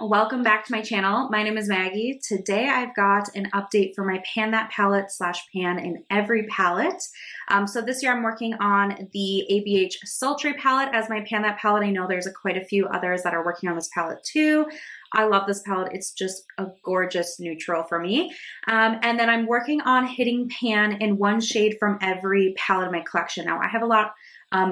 welcome back to my channel. My name is Maggie. Today I've got an update for my Pan That Palette / Pan in Every palette. So this year I'm working on the ABH Sultry palette as my Pan That palette. I know there's quite a few others that are working on this palette too. I love this palette. It's just a gorgeous neutral for me. And then I'm working on hitting pan in one shade from every palette in my collection. Now I have a lot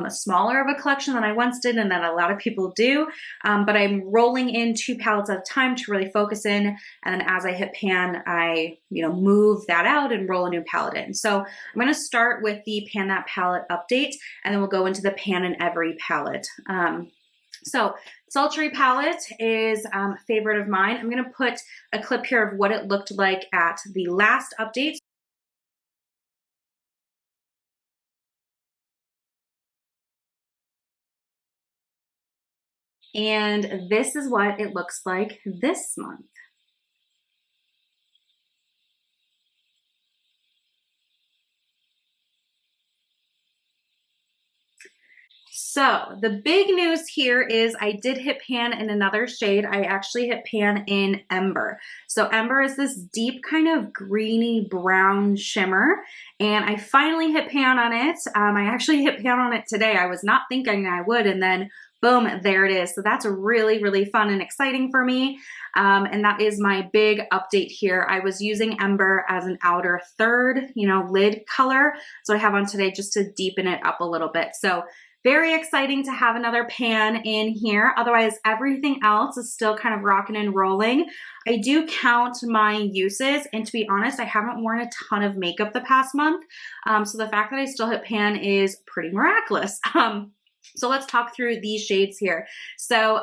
smaller of a collection than I once did and that a lot of people do, but I'm rolling in 2 palettes at a time to really focus in, and then as I hit pan, I move that out and roll a new palette in. So I'm going to start with the Pan That palette update, and then we'll go into the Pan in Every palette. So Sultry palette is a favorite of mine. I'm going to put a clip here of what it looked like at the last update. And this is what it looks like this month. So the big news here is I did hit pan in another shade. I actually hit pan in Ember. So Ember is this deep kind of greeny brown shimmer, and I finally hit pan on it. I actually hit pan on it today. I was not thinking I would, and then boom, there it is. So that's really, really fun and exciting for me. And that is my big update here. I was using Ember as an outer third, lid color. So I have on today just to deepen it up a little bit. So very exciting to have another pan in here. Otherwise, everything else is still kind of rocking and rolling. I do count my uses, and to be honest, I haven't worn a ton of makeup the past month. So the fact that I still hit pan is pretty miraculous. So let's talk through these shades here. So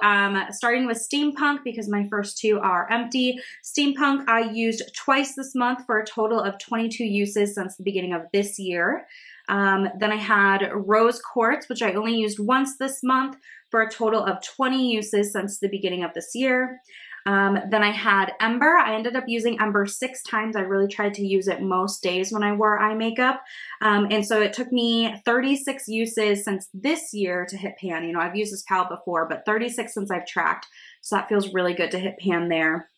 starting with Steampunk, because my first 2 are empty. Steampunk I used twice this month for a total of 22 uses since the beginning of this year. Then I had Rose Quartz, which I only used once this month for a total of 20 uses since the beginning of this year. Then I had Ember. I ended up using Ember 6 times. I really tried to use it most days when I wore eye makeup. And so it took me 36 uses since this year to hit pan. I've used this palette before, but 36 since I've tracked. So that feels really good to hit pan there.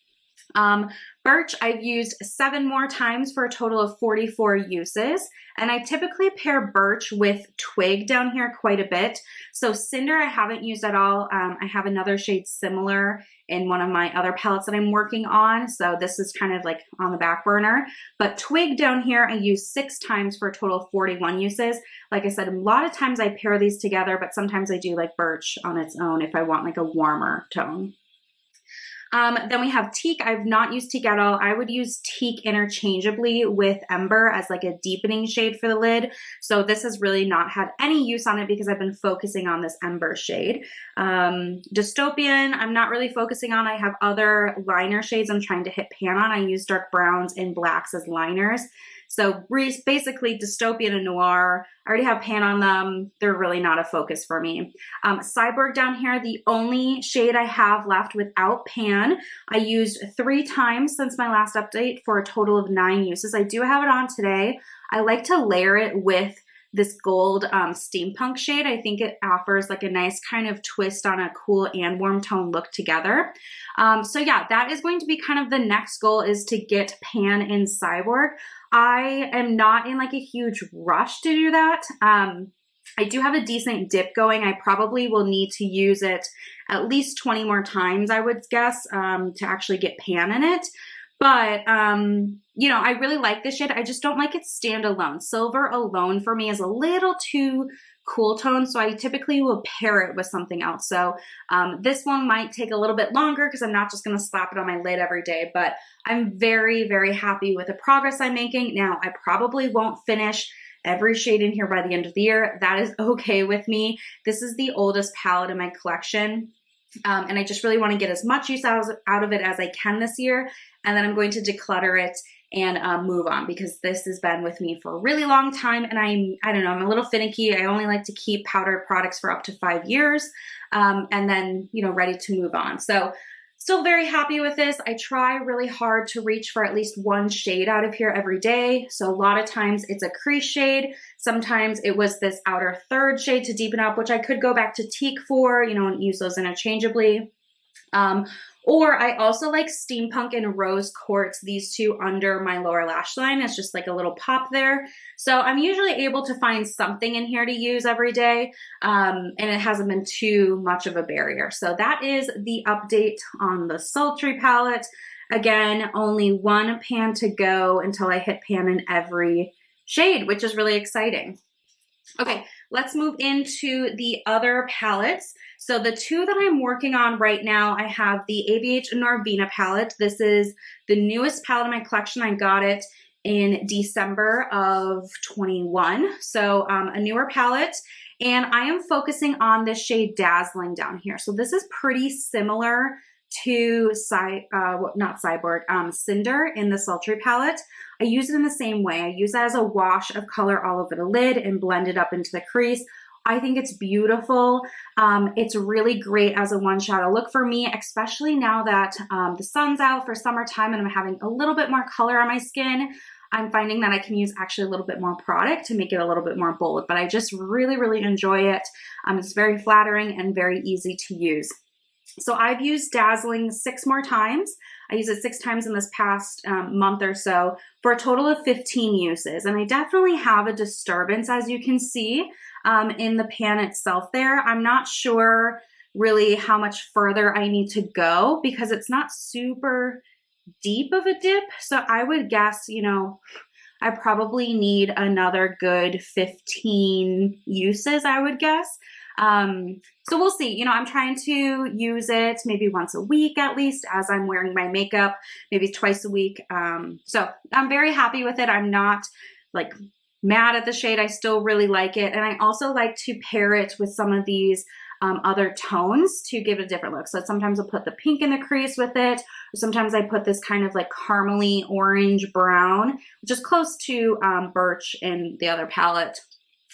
Birch I've used 7 more times for a total of 44 uses, and I typically pair Birch with Twig down here quite a bit. So Cinder I haven't used at all. I have another shade similar in one of my other palettes that I'm working on, so this is kind of like on the back burner. But Twig down here I used 6 times for a total of 41 uses. Like I said, a lot of times I pair these together, but sometimes I do like Birch on its own if I want like a warmer tone. Then we have Teak. I've not used Teak at all. I would use Teak interchangeably with Ember as like a deepening shade for the lid. So this has really not had any use on it because I've been focusing on this Ember shade. Dystopian, I'm not really focusing on. I have other liner shades I'm trying to hit pan on. I use dark browns and blacks as liners. So basically Dystopian and Noir, I already have pan on them. They're really not a focus for me. Cyborg down here, the only shade I have left without pan. I used 3 times since my last update for a total of 9 uses. I do have it on today. I like to layer it with this gold Steampunk shade. I think it offers like a nice kind of twist on a cool and warm tone look together. So yeah, that is going to be kind of the next goal, is to get pan in Cyborg. I am not in like a huge rush to do that. I do have a decent dip going. I probably will need to use it at least 20 more times, I would guess, to actually get pan in it. But, I really like this shade. I just don't like it standalone. Silver alone for me is a little too cool tone, so I typically will pair it with something else. So this one might take a little bit longer because I'm not just going to slap it on my lid every day, but I'm very, very happy with the progress I'm making. Now, I probably won't finish every shade in here by the end of the year. That is okay with me. This is the oldest palette in my collection. And I just really want to get as much use out of it as I can this year. And then I'm going to declutter it and move on, because this has been with me for a really long time. And I don't know, I'm a little finicky. I only like to keep powdered products for up to 5 years, and then, ready to move on. So still very happy with this. I try really hard to reach for at least 1 shade out of here every day. So a lot of times it's a crease shade. Sometimes it was this outer third shade to deepen up, which I could go back to Teak for, and use those interchangeably. Or I also like Steampunk and Rose Quartz, these two under my lower lash line. It's just like a little pop there. So I'm usually able to find something in here to use every day, and it hasn't been too much of a barrier. So that is the update on the Sultry palette. Again, only one pan to go until I hit pan in every shade, which is really exciting. Okay, let's move into the other palettes. So the two that I'm working on right now, I have the ABH Norvina palette. This is the newest palette in my collection. I got it in December of 21. So a newer palette. And I am focusing on this shade Dazzling down here. So this is pretty similar to Cinder in the Sultry palette. I use it in the same way. I use it as a wash of color all over the lid and blend it up into the crease. I think it's beautiful. It's really great as a one shadow look for me, especially now that the sun's out for summertime and I'm having a little bit more color on my skin. I'm finding that I can use actually a little bit more product to make it a little bit more bold, but I just really, really enjoy it. It's very flattering and very easy to use. So I've used Dazzling 6 more times. I used it 6 times in this past month or so for a total of 15 uses. And I definitely have a disturbance, as you can see in the pan itself there. I'm not sure really how much further I need to go because it's not super deep of a dip. So I would guess, you know, I probably need another good 15 uses, I would guess. So we'll see. You know, I'm trying to use it maybe once a week at least as I'm wearing my makeup, maybe twice a week. So I'm very happy with it. I'm not like mad at the shade. I still really like it. And I also like to pair it with some of these other tones to give it a different look. So sometimes I'll put the pink in the crease with it. Sometimes I put this kind of like caramely orange brown, which is close to Birch in the other palette.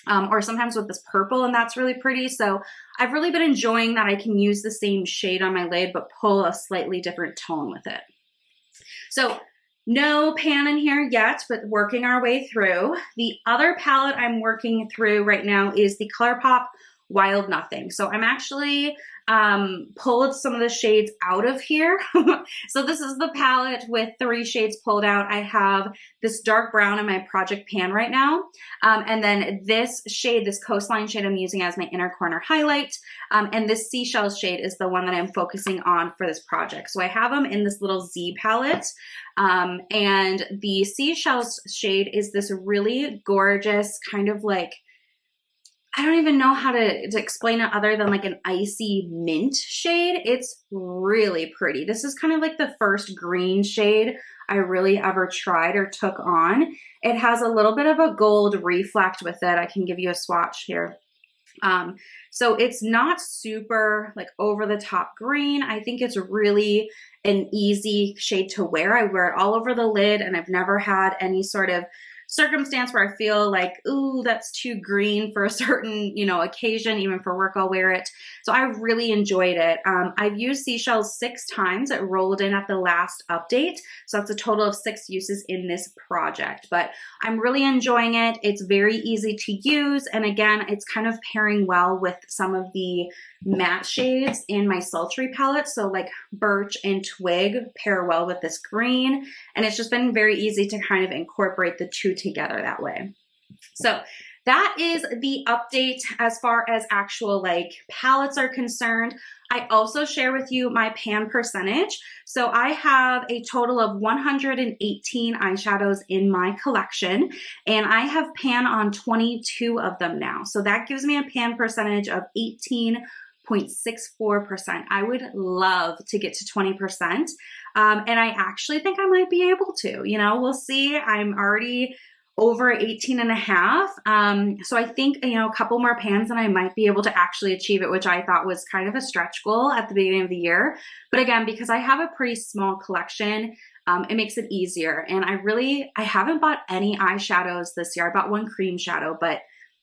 Or sometimes with this purple, and that's really pretty. So I've really been enjoying that I can use the same shade on my lid, but pull a slightly different tone with it. So no pan in here yet, but working our way through. The other palette I'm working through right now is the ColourPop Wild Nothing. So I'm actually pulled some of the shades out of here. So this is the palette with 3 shades pulled out. I have this dark brown in my project pan right now. And then this shade, this Coastline shade I'm using as my inner corner highlight. And this Seashell shade is the one that I'm focusing on for this project. So I have them in this little Z palette. And the Seashells shade is this really gorgeous kind of like, I don't even know how to explain it other than like an icy mint shade. It's really pretty. This is kind of like the first green shade I really ever tried or took on. It has a little bit of a gold reflect with it. I can give you a swatch here. So it's not super like over the top green. I think it's really an easy shade to wear. I wear it all over the lid and I've never had any sort of circumstance where I feel like, ooh, that's too green for a certain, you know, occasion. Even for work, I'll wear it. So I really enjoyed it. I've used Seashells 6 times. It rolled in at the last update. So that's a total of 6 uses in this project, but I'm really enjoying it. It's very easy to use. And again, it's kind of pairing well with some of the matte shades in my Sultry palette. So like Birch and Twig pair well with this green. And it's just been very easy to kind of incorporate the two together that way. So that is the update as far as actual like palettes are concerned. I also share with you my pan percentage. So I have a total of 118 eyeshadows in my collection, and I have pan on 22 of them now. So that gives me a pan percentage of 18.64%. I would love to get to 20%. And I actually think I might be able to, you know, we'll see. I'm already over 18 and a half. So I think, you know, a couple more pans and I might be able to actually achieve it, which I thought was kind of a stretch goal at the beginning of the year. But again, because I have a pretty small collection, it makes it easier. And I haven't bought any eyeshadows this year. I bought one cream shadow, but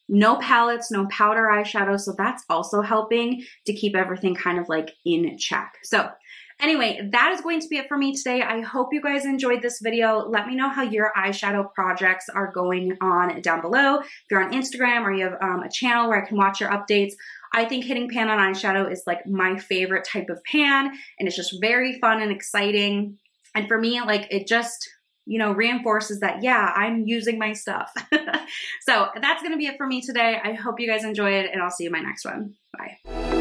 no palettes, no powder eyeshadow. So that's also helping to keep everything kind of like in check. So Anyway, that is going to be it for me today. I hope you guys enjoyed this video. Let me know how your eyeshadow projects are going on down below. If you're on Instagram or you have a channel where I can watch your updates, I think hitting pan on eyeshadow is like my favorite type of pan, and it's just very fun and exciting. And for me, like it just, you know, reinforces that, yeah, I'm using my stuff. So that's going to be it for me today. I hope you guys enjoyed, and I'll see you in my next one. Bye.